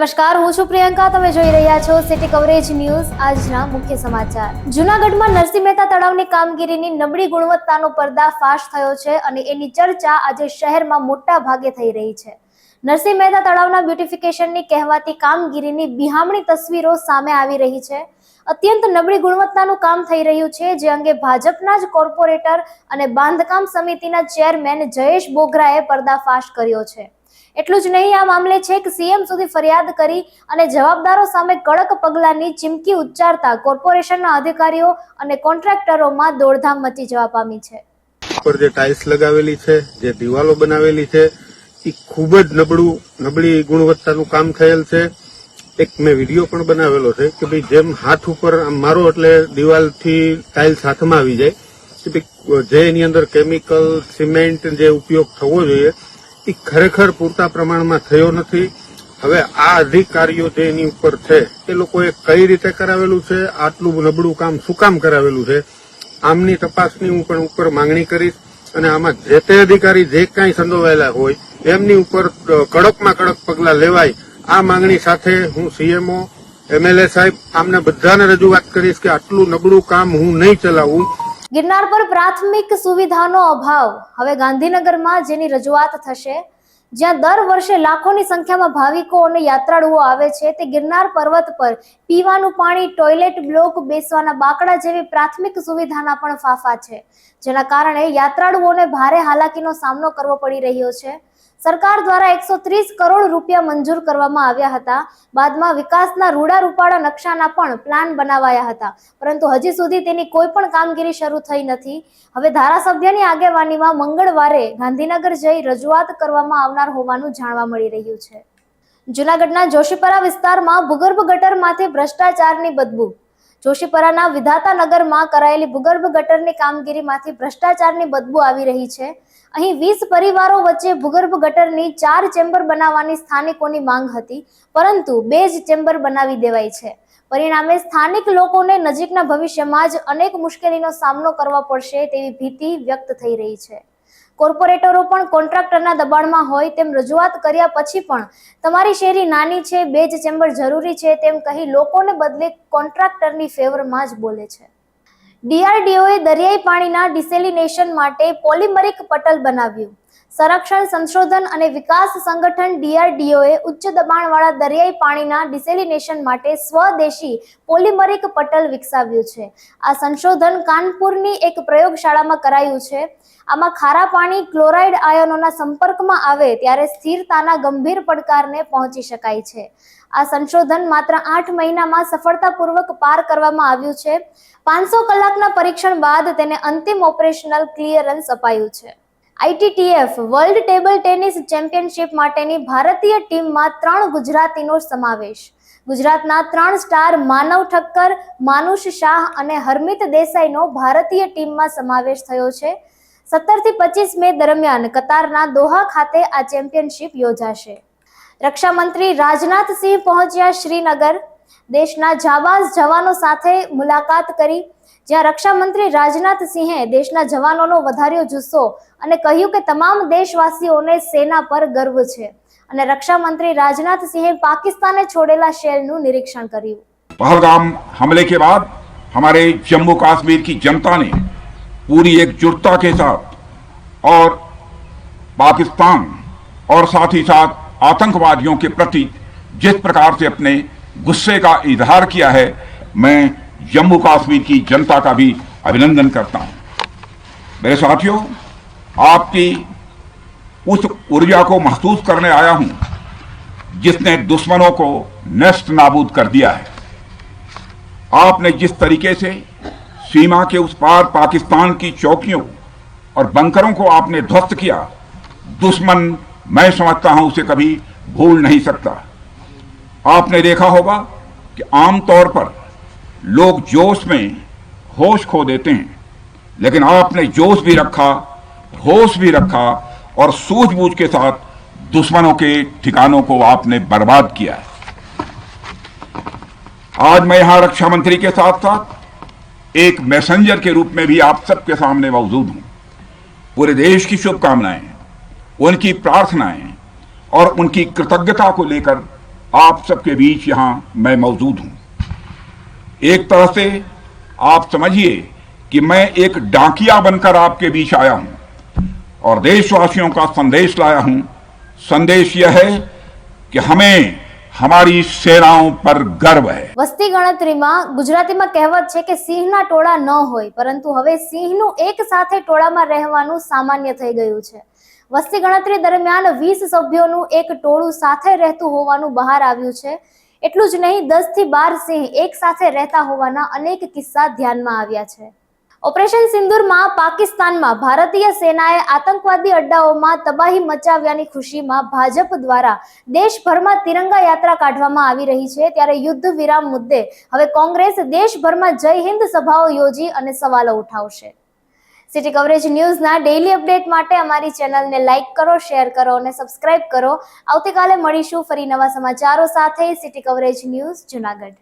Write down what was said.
નમસ્કાર, હું છું પ્રિયંકા. તમે જોઈ રહ્યા છો સિટી કવરેજ ન્યૂઝ. આજના મુખ્ય સમાચાર. જૂનાગઢમાં નરસિંહ મહેતા તળાવની કામગીરીની નબળી ગુણવત્તાનો પર્દાફાશ થયો છે અને એની ચર્ચા આજે શહેરમાં મોટા ભાગે થઈ રહી છે. નરસિંહ મહેતા તળાવના બ્યુટિફિકેશનની કહેવાતી કામગીરીની બિહામણી તસવીરો સામે આવી રહી છે. અત્યંત નબળી ગુણવત્તાનું કામ થઈ રહ્યું છે, જે અંગે ભાજપના જ કોર્પોરેટર અને બાંધકામ સમિતિના ચેરમેન જયેશ બોગરાએ પર્દાફાશ કર્યો છે. એટલું જ નહીં, આ મામલે છેક સીએમ સુધી ફરિયાદ કરી અને જવાબદારો સામે કડક પગલાંની ચીમકી ઉચ્ચારતા કોર્પોરેશનના અધિકારીઓ અને કોન્ટ્રાક્ટરોમાં દોડધામ મચી જવા પામી છે. ઉપર જે ટાઇલ્સ લગાવેલી છે, જે દિવાલો બનાવેલી છે, એ ખૂબ જ નબળી ગુણવત્તાનું કામ થયેલ છે. એક મેં વિડીયો પણ બનાવેલો છે કે ભાઈ જેમ હાથ ઉપર આમ મારો એટલે દિવાલથી ટાઇલ્સ હાથમાં આવી જાય કે ભાઈ જે એની અંદર કેમિકલ સિમેન્ટ જે ઉપયોગ થવો જોઈએ એ ખરેખર પૂરતા પ્રમાણમાં થયો નથી. હવે આ અધિકારીઓ જે એની ઉપર છે એ લોકોએ કઈ રીતે કરાવેલું છે, આટલું નબળું કામ શું કામ કરાવેલું છે, આમની તપાસની હું પણ ઉપર માંગણી કરીશ અને આમાં જે તે અધિકારી જે કાંઈ સંડોવાયેલા હોય એમની ઉપર કડકમાં કડક પગલાં લેવાય. આ માંગણી સાથે હું સીએમઓ, એમએલએ સાહેબ આમને બધાને રજૂઆત કરીશ કે આટલું નબળું કામ હું નહીં ચલાવું. ગિરનાર પર પ્રાથમિક સુવિધાનો અભાવ. હવે ગાંધીનગરમાં જેની રજૂઆત થશે, જ્યાં દર વર્ષે લાખોની સંખ્યામાં ભાવિકો અને યાત્રાળુઓ આવે છે, તે ગિરનાર પર્વત પર પીવાનું પાણી, ટોયલેટ બ્લોક, બેસવાના બાકડા જેવી પ્રાથમિક સુવિધાના પણ ફાંફા છે, જેના કારણે યાત્રાળુઓને ભારે હાલાકીનો સામનો કરવો પડી રહ્યો છે. સરકાર દ્વારા 130 કરોડ રૂપિયા મંજૂર કરવામાં આવ્યા હતા. બાદમાં વિકાસના રૂડા રૂપાળા નકશાના પણ પ્લાન બનાવાયા હતા, પરંતુ હજી સુધી તેની કોઈ પણ કામગીરી શરૂ થઈ નથી. હવે ધારાસભ્યની આગેવાનીમાં મંગળવારે ગાંધીનગર જઈ રજૂઆત કરવામાં આવનાર હોવાનું જાણવા મળી રહ્યું છે. જૂનાગઢના જોશીપરા વિસ્તારમાં ભૂગર્ભ ગટરમાંથી ભ્રષ્ટાચારની બદબુ. જોશીપરાના વિધાતાનગરમાં કરાયેલી ભૂગર્ભ ગટરની કામગીરીમાંથી ભ્રષ્ટાચારની બદબુ આવી રહી છે. અહીં 20 પરિવારો વચ્ચે ભૂગર્ભ ગટરની 4 ચેમ્બર બનાવવાની સ્થાનિકોની માંગ હતી, પરંતુ 2 જ ચેમ્બર બનાવી દેવાઈ છે. પરિણામે સ્થાનિક લોકોને નજીકના ભવિષ્યમાં જ અનેક મુશ્કેલીનો સામનો કરવો પડશે તેવી ભીતિ વ્યક્ત થઈ રહી છે. કોર્પોરેટરો પણ કોન્ટ્રાક્ટરના દબાણમાં હોય તેમ રજૂઆત કર્યા પછી પણ તમારી શેરી નાની છે, 2 જ ચેમ્બર જરૂરી છે તેમ કહી લોકોને બદલે કોન્ટ્રાક્ટરની ફેવરમાં જ બોલે છે. ડીઆરડીઓએ દરિયાઈ પાણીના ડિસેલિનેશન માટે પોલિમરિક પટલ બનાવ્યું. સંરક્ષણ, સંશોધન અને વિકાસ સંગઠન ડીઆરડીઓએ ઉચ્ચ દબાણવાળા દરિયાઈ પાણીના ડિસેલિનેશન માટે સ્વદેશી પોલિમરિક પટલ વિકસાવ્યું છે. આ સંશોધન કાનપુરની એક પ્રયોગશાળામાં કરાયું છે. આમાં ખારા પાણી ક્લોરાઇડ આયનોના સંપર્કમાં આવે ત્યારે સ્થિરતાના ગંભીર પડકારને પહોંચી શકાય છે. આ સંશોધન માત્ર 8 મહિનામાં સફળતાપૂર્વક પાર કરવામાં આવ્યું છે. 500 કલાકના પરીક્ષણ બાદ તેને અંતિમ ઓપરેશનલ ક્લિયરન્સ અપાયું છે. ITTF world table tennis championship માટેની ભારતીય ટીમમાં 3 ગુજરાતીનો સમાવેશ. ગુજરાતના 3 સ્ટાર માનવ ઠક્કર, માનુષ શાહ અને હરમિત દેસાઈનો ભારતીય ટીમમાં સમાવેશ થયો છે. 17 થી 25 મે દરમિયાન કતારના દોહા ખાતે આ ચેમ્પિયનશિપ યોજાશે. રક્ષા મંત્રી રાજનાથસિંહ પહોંચ્યા શ્રીનગર. દેશના જાબાઝ જવાનો સાથે મુલાકાત કરી, જ્યાં રક્ષા મંત્રી રાજનાથસિંહે દેશના જવાનોનો વધાર્યો જુસ્સો અને કહ્યું કે તમામ દેશવાસીઓને સેના પર ગર્વ છે. અને રક્ષા મંત્રી રાજનાથસિંહે પાकिस्ताने छोड़ेला शेलનું નિરીક્ષણ કર્યું. पहलगाम हमले के बाद हमारे जम्मू कश्मीर की जनता ने पूरी एकजुटता के साथ और पाकिस्तान और साथ ही साथ आतंकवादियों के प्रति जिस प्रकार से अपने गुस्से का इजहार किया है, मैं जम्मू कश्मीर की जनता का भी अभिनंदन करता हूं. मेरे साथियों, आपकी उस ऊर्जा को महसूस करने आया हूं जिसने दुश्मनों को नष्ट नाबूद कर दिया है. आपने जिस तरीके से सीमा के उस पार पाकिस्तान की चौकियों और बंकरों को आपने ध्वस्त किया, दुश्मन मैं समझता हूं उसे कभी भूल नहीं सकता. आपने देखा होगा कि आमतौर पर लोग जोश में होश खो देते हैं, लेकिन आपने जोश भी रखा, होश भी रखा और सूझबूझ के साथ दुश्मनों के ठिकानों को आपने बर्बाद किया है. आज मैं यहां रक्षा मंत्री के साथ साथ एक मैसेंजर के रूप में भी आप सबके सामने मौजूद हूं. पूरे देश की शुभकामनाएं, उनकी प्रार्थनाएं और उनकी कृतज्ञता को लेकर आप सबके बीच यहाँ मैं मौजूद हूं। एक तरह से आप समझिए कि मैं एक डाकिया बनकर आपके बीच आया हूं और देशवासियों का संदेश लाया हूं। संदेश यह है कि हमें हमारी सेनाओं पर गर्व है। વસ્તી ગણતરીમાં ગુજરાતીમાં કહેવત છે કે સિંહના ટોળા ન હોય, પરંતુ હવે સિંહનું એક સાથે ટોળામાં રહેવાનું સામાન્ય થઈ ગયું છે। વસ્તી ગણતરી દરમિયાન 20 સભ્યોનું એક ટોળું સાથે રહેતું હોવાનું બહાર આવ્યું છે। એટલું જ નહીં, 10 થી 12 સિંહ એક સાથે રહેતા હોવાના અનેક કિસ્સા ધ્યાનમાં આવ્યા છે। ઓપરેશન સિંદૂરમાં પાકિસ્તાનમાં ભારતીય સેનાએ આતંકવાદી અડ્ડાઓમાં તબાહી મચાવ્યાની ખુશીમાં ભાજપ દ્વારા દેશભરમાં તિરંગા યાત્રા કાઢવામાં આવી રહી છે। ત્યારે યુદ્ધ વિરામ મુદ્દે હવે કોંગ્રેસ દેશભરમાં જય હિન્દ સભાઓ યોજી અને સવાલો ઉઠાવશે। સિટી કવરેજ ન્યૂઝના ડેઇલી અપડેટ માટે અમારી ચેનલને લાઇક કરો, શેર કરો અને સબસ્ક્રાઇબ કરો। આવતીકાલે મળીશું ફરી નવા સમાચારો સાથે। City coverage news Junagadh.